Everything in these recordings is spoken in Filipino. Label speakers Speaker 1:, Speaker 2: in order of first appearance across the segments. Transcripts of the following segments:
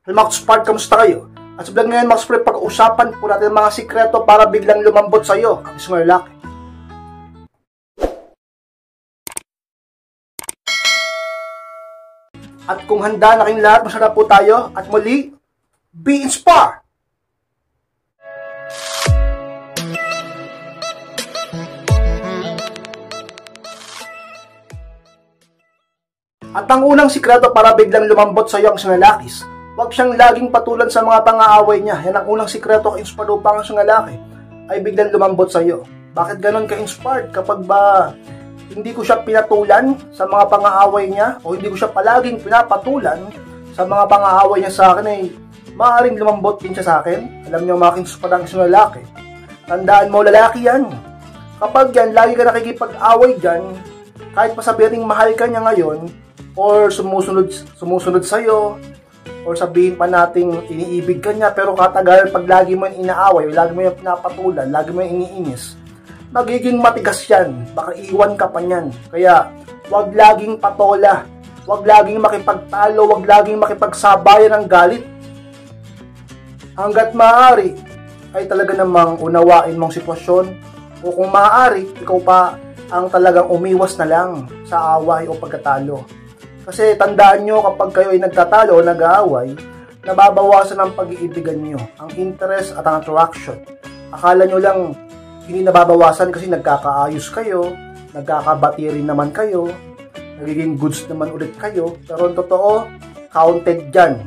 Speaker 1: Hey Max Spark, kamusta kayo? At sa vlog ngayon, Max Spark, pag-uusapan po natin mga sikreto para biglang lumambot sa iyo ang isang lalaki. At kung handa na kayong lahat, masarap po tayo. At muli, be inspired! At ang unang sikreto para biglang lumambot sa iyo ang isang lalaki, huwag siyang laging patulan sa mga pang-aaway niya. Yan ang unang sikreto ka-inspired upang ang isang lalaki ay biglang lumambot sa iyo. Bakit ganon ka-inspired? Kapag ba hindi ko siya pinatulan sa mga pang-aaway niya o hindi ko siya palaging pinapatulan sa mga pang-aaway niya sa akin, ay maaaring lumambot din siya sa akin. Alam niyo, mga ka-inspired ang isang lalaki, tandaan mo, lalaki yan. Kapag yan, lagi ka nakikipag-away dyan, kahit pasabihin mahal ka niya ngayon, or sumusunod sa'yo, or sabihin pa nating iniibig ka niya, pero katagal pag lagi mo yung inaaway, lagi mo yung pinapatulan, lagi mo yung iniinis, magiging matigas yan, baka iwan ka pa niyan. Kaya, wag laging patola, wag laging makipagtalo, wag laging makipagsabayan ng galit. Hanggat maaari, ay talaga namang unawain mong sitwasyon, o kung maaari, ikaw pa ang talagang umiwas na lang sa away o pagkatalo. Kasi tandaan nyo, kapag kayo ay nagtatalo o nag-aaway, nababawasan ang pag-iibigan nyo, ang interest at ang attraction. Akala nyo lang hindi nababawasan kasi nagkakaayos kayo, nagkakabati rin naman kayo, nagiging goods naman ulit kayo, pero ang totoo, counted dyan.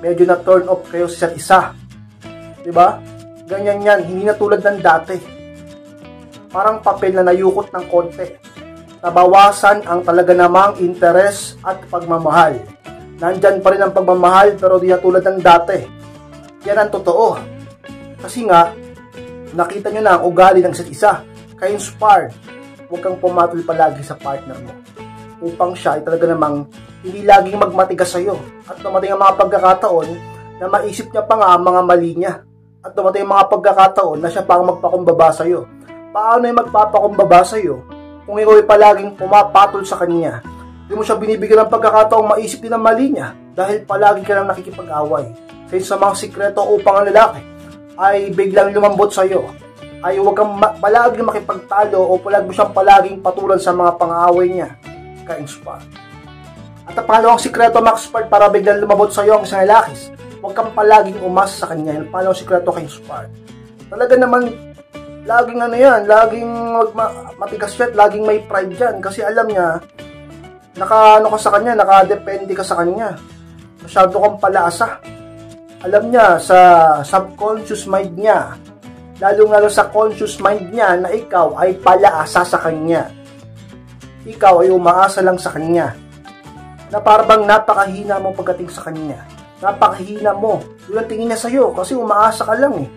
Speaker 1: Medyo na turn off kayo sa isa't isa. Diba? Ganyan yan, hindi na tulad ng dati. Parang papel na nayukot ng konti. Nabawasan ang talaga namang interest at pagmamahal. Nandyan pa rin ang pagmamahal, pero di na tulad ng dati. Yan ang totoo. Kasi nga, nakita nyo na ang ugali ng isa't isa. Ka-inspired, huwag kang pumatol palagi sa partner mo, upang siya ay talaga namang hindi laging magmatigas sa'yo. At dumating ang mga pagkakataon na maisip niya pa nga ang mga mali niya. At dumating ang mga pagkakataon na siya pa ang magpakumbaba sa'yo. Paano yung magpapakumbaba sa'yo kung ikaw ay palaging pumapatol sa kanya? Hindi mo siya binibigyan ng pagkakataong maisip din ang mali niya dahil palagi ka lang nakikipag-away. Kaya sa mga sikreto upang ang lalaki ay biglang lumambot sa iyo, ay huwag kang palaging makipagtalo o palagi mo siyang palaging patulan sa mga pang-aaway niya. Ka-inspire. At ang pangalawang sikreto, Max Spark, para biglang lumambot sa iyo ang isang lalaki, huwag kang palaging umasa sa kanya. Yung pangalawang sikreto, ka-inspire. Talaga naman, laging laging matigas siya, laging may pride dyan, kasi alam niya, naka-ano ka sa kanya, naka-depende ka sa kanya. Masyado kang palaasa. Alam niya, sa subconscious mind niya, lalo sa conscious mind niya, na ikaw ay palaasa sa kanya. Ikaw ay umaasa lang sa kanya. Na parang napakahina mo pagdating sa kanya. Napakahina mo. Yun ang tingin niya sa'yo, kasi umaasa ka lang eh.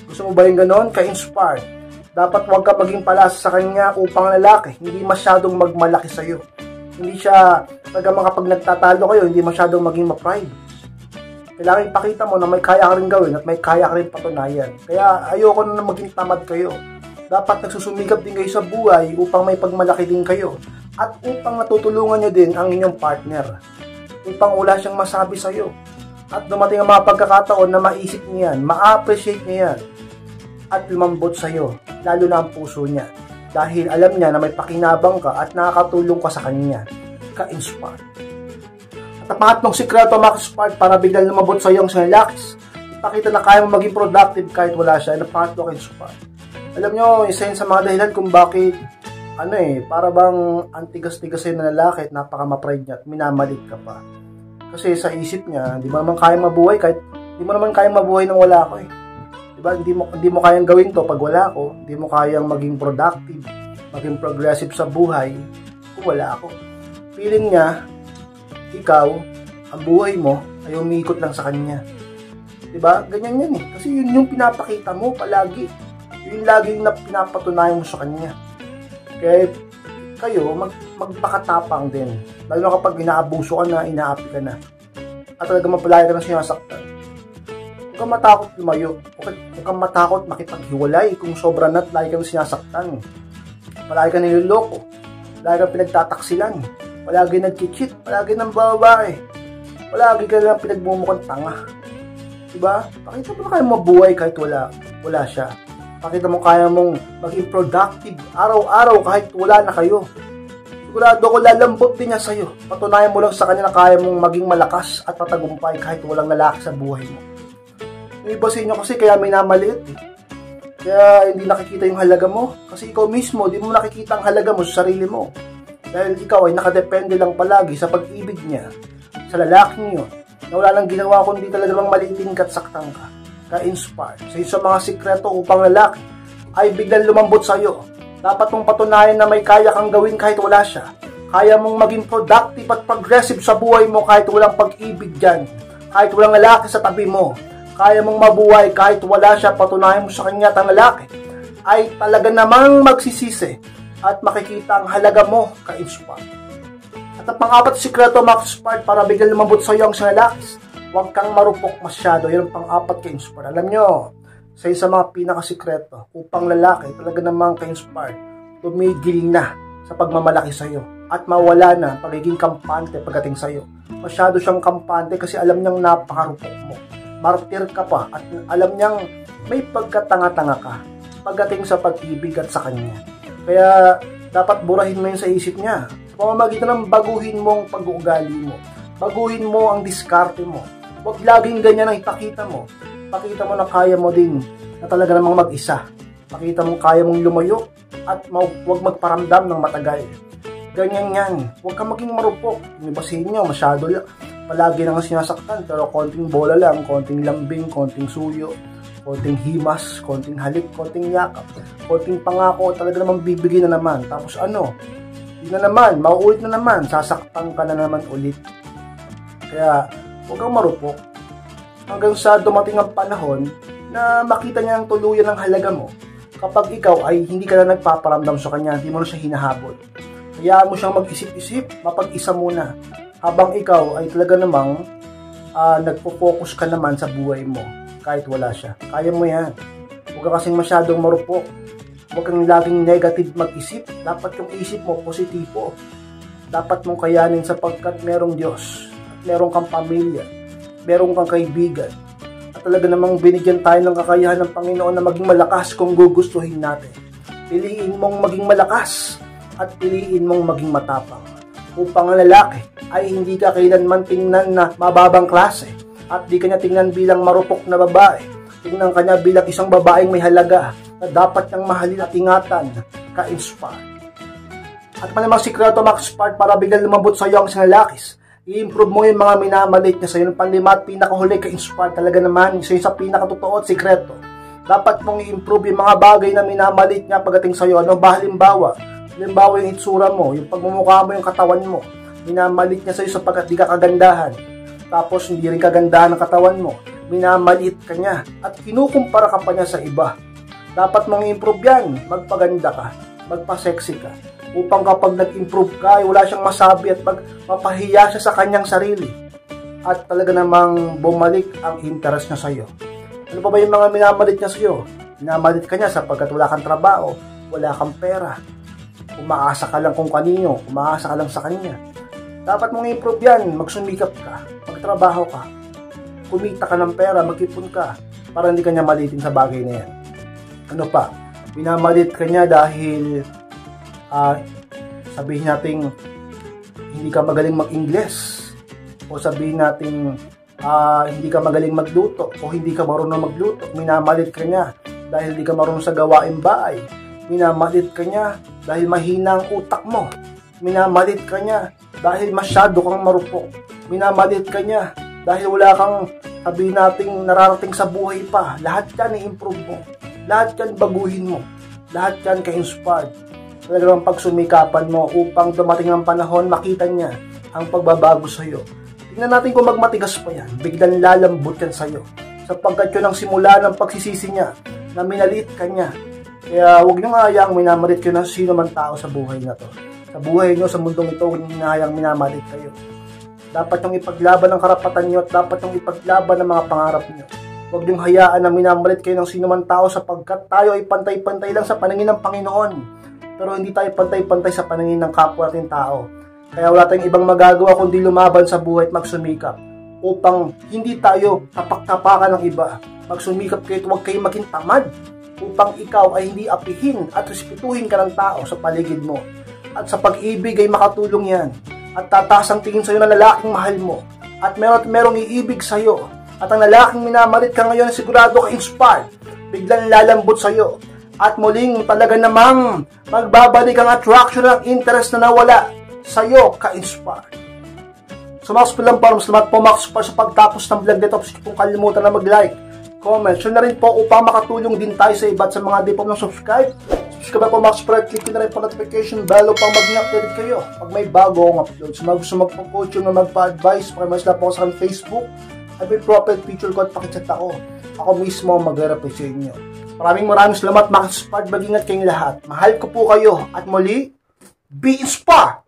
Speaker 1: Gusto mo ba yung ganon? Ka-inspired. Dapat huwag ka maging palasa sa kanya upang lalaki hindi masyadong magmalaki sa'yo. Hindi siya, kapag nagtatalo kayo, hindi masyadong maging ma-pride. Kailangan ipakita mo na may kaya ka rin gawin at may kaya ka rin patunayan. Kaya ayoko na maging tamad kayo. Dapat nagsusumikap din kayo sa buhay upang may pagmalaki din kayo. At upang natutulungan nyo din ang inyong partner. Upang wala siyang masabi sa'yo. At dumating ang mga pagkakataon na maisip niya yan, ma-appreciate niya yan, at lumambot sa'yo, lalo na ang puso niya. Dahil alam niya na may pakinabang ka at nakakatulong ka sa kanya. Ka-inspire. At ang pangatlong sikreto, Max Spark, para biglang lumambot sa'yo ang isang lalaki, ipakita na kaya mo maging productive kahit wala siya. Ang pangatlo, ka-inspire. Alam nyo, isa yun sa mga dahilan kung bakit, para bang antigas-tigas sa'yo na lalaki at napaka-ma-pride niya at minamalit ka pa. Kasi sa isip niya, hindi mo naman kayang mabuhay nang wala ako eh. Diba? Hindi mo kayang gawin to pag wala ako. Hindi mo kayang maging productive, maging progressive sa buhay kung wala ako. Feeling niya, ikaw, ang buhay mo ay umiikot lang sa kanya. Diba? Ganyan yan eh. Kasi yun yung pinapakita mo palagi. Yun laging na pinapatunayan mo sa kanya. Kaya kayo, magpakatapang din. Lalo na kapag inaabuso ka na, inaapi ka na. At talaga mapalaya ka na sinasaktan. Huwag kang matakot lumayo. Huwag kang matakot makipaghiwalay kung sobra na't lagi kang sinasaktan. Palagi ka niloloko. Palagi kang pinagtataksilan. Palagi nag-cheat. Palagi ng babae. Palagi ka lang pinagmumukhang tanga. Diba? Pakita mo na kaya mo mabuhay kahit wala siya. Pakita mo kaya mong maging productive araw-araw kahit wala na kayo. Sigurado ko lalambot din niya sa'yo. Patunayan mo lang sa kanya na kaya mong maging malakas at matagumpay kahit walang lalaki sa buhay mo. Yung iba sa inyo kasi kaya minamaliit eh. Kaya hindi nakikita yung halaga mo. Kasi ikaw mismo, di mo nakikita ang halaga mo sa sarili mo. Dahil ikaw ay nakadepende lang palagi sa pag-ibig niya, sa lalaking yun, na wala nang ginawa kundi talaga bang maliitin ka at saktan ka. Ka-inspire. Sa mga sikreto upang lalaki ay biglang lumambot sa'yo. Dapat mong patunayan na may kaya kang gawin kahit wala siya. Kaya mong maging productive at progressive sa buhay mo kahit walang pag-ibig dyan. Kahit walang lalaki sa tabi mo. Kaya mong mabuhay kahit wala siya. Patunayan mo sa kanya at ang lalaki ay talaga namang magsisisi at makikita ang halaga mo, ka-inspire. At ang pang-apat sikreto, ka-inspire, para biglang lumambot sa iyo ang isang lalaki, huwag kang marupok masyado. Yan ang pang-apat, ka-inspire. Alam nyo, sa isa mga pinakasikreto upang lalaki talaga namang ka-inspire, tumigil na sa pagmamalaki sa iyo at mawala na pagiging kampante pagdating sa iyo. Masyado siyang kampante kasi alam niyang napakarupok mo. Martir ka pa at alam niyang may pagkatanga-tanga ka pagdating sa pag-ibig at sa kanya. Kaya dapat burahin mo yun sa isip niya. Sa pamamagitan ng baguhin mo ang pag-uugali mo. Baguhin mo ang diskarte mo. Huwag laging ganyan ang ipakita mo. Pakita mo na kaya mo din na talaga namang mag-isa. Pakita mo kaya mong lumayo at huwag magparamdam ng matagal. Ganyan yan. Huwag kang maging marupok. Yung iba sa inyo, masyado lang. Palagi nang sinasaktan pero konting bola lang, konting lambing, konting suyo, konting himas, konting halik, konting yakap, konting pangako, talaga namang bibigyan na naman. Tapos ano? Yun na naman, mauulit na naman, sasaktan ka na naman ulit. Kaya huwag kang marupok. Hanggang sa dumating ang panahon na makita niya ang tuluyan ng halaga mo. Kapag ikaw ay hindi ka na nagpaparamdam sa kanya, hindi mo na siya hinahabol. Hayaan mo siyang mag-isip-isip, mapag-isa muna. Habang ikaw ay talaga namang nagpo-focus ka naman sa buhay mo kahit wala siya. Kaya mo yan. Huwag ka kasing masyadong marupok. Huwag kang laging negative mag-isip. Dapat yung isip mo positibo. Dapat mong kayanin sapagkat merong Diyos at merong kang pamilya. Merong kang kaibigan. At talaga namang binigyan tayo ng kakayahan ng Panginoon na maging malakas kung gugustuhin natin. Piliin mong maging malakas at piliin mong maging matapang. Upang ang lalaki ay hindi ka kailanman tingnan na mababang klase at di kanya tingnan bilang marupok na babae. Tingnan kanya bilang isang babaeng may halaga na dapat niyang mahalin at ingatan, ka-inspire. At malamang sikreto, ka-inspire, para biglang lumambot sa iyo ang isang lalaki. I-improve mo yung mga minamalit niya sa iyo. Ng panlima at pinakahuli, ka-inspire, talaga naman isa sa pinakatotoo at sikreto. Dapat mong i-improve yung mga bagay na minamalit niya pagdating sa iyo. Ano ba halimbawa? Halimbawa yung itsura mo, yung pagmumukha mo, yung katawan mo. Minamalit niya sa iyo sapagkat di ka kagandahan. Tapos hindi rin kagandahan ang katawan mo. Minamalit ka niya at kinukumpara ka pa niya sa iba. Dapat mong i-improve yan. Magpaganda ka, magpa-sexy ka. Upang kapag nag-improve ka, ay wala siyang masabi at mapahiya siya sa kanyang sarili. At talaga namang bumalik ang interest niya sa iyo. Ano pa ba yung mga minamalit niya sa iyo? Minamalit ka niya sapagkat wala kang trabaho, wala kang pera. Umaasa ka lang kung kanino, umaasa ka lang sa kanya. Dapat mong i-improve yan, magsumikap ka, magtrabaho ka, kumita ka ng pera, mag-ipon ka, para hindi ka niya malitin sa bagay na yan. Ano pa? Minamalit ka niya dahil sabihin natin hindi ka magaling mag-Ingles, o sabihin natin hindi ka magaling magluto, o hindi ka marunong magluto. Minamalit ka niya dahil hindi ka marunong sa gawaing bahay. Minamalit ka niya dahil mahina ang utak mo. Minamalit ka niya dahil masyado kang marupok. Minamalit ka niya dahil wala kang, sabihin natin, nararating sa buhay pa. Lahat yan i-improve mo. Lahat yan baguhin mo. Lahat yan ka-inspired. Talagang pagsumikapan mo upang dumating ang panahon, makita niya ang pagbabago sa iyo. Tingnan natin kung magmatigas pa yan. Biglang lalambot yan sa iyo. Sapagkat yun ang simula ng pagsisisi niya na minaliit ka niya. Kaya huwag nyo nga hayang minamalit kayo ng sino man tao sa buhay na to. Sa buhay nyo, sa mundong ito, huwag nyo hayang minamalit kayo. Dapat yung ipaglaban ng karapatan nyo at dapat yung ipaglaban ng mga pangarap nyo. Huwag nyo hayaan na minamalit kayo ng sino man tao sapagkat tayo ay pantay-pantay lang sa paningin ng Panginoon. Pero hindi tayo pantay-pantay sa paningin ng kapwa natin tao. Kaya wala tayong ibang magagawa kundi lumaban sa buhay at magsumikap upang hindi tayo tapak-tapakan ng iba. Pag sumikap kayo, huwag kayong maging tamad upang ikaw ay hindi apihin at respetuhin ka ng tao sa paligid mo. At sa pag-ibig ay makatulong yan. At tataas ang tingin sa'yo ng lalaking mahal mo. At merong iibig sa'yo. At ang lalaking minamalit ka ngayon, sigurado ka inspired. Biglang lalambot sa'yo. At muling talaga namang magbabalik ang attraction ng interest na nawala sa'yo ka-inspired. So mga lang po, salamat po mga sa pagtapos ng vlog nito. Please kung kalimutan na mag-like, comment, share na rin po upang makatulong din tayo sa iba at sa mga di po ng subscribe. Subscribe po mga subscribe, click na rin po notification bell upang mag-update kayo pag may bago akong upload. So mga gusto magpo-coaching na magpa-advise, pakimalas po sa Facebook, ay may profile picture ko at pakichat ako. Ako mismo mag-reply sa inyo. Maraming salamat mga subscribe, mag-ingat kayong lahat. Mahal ko po kayo at muli, be inspired!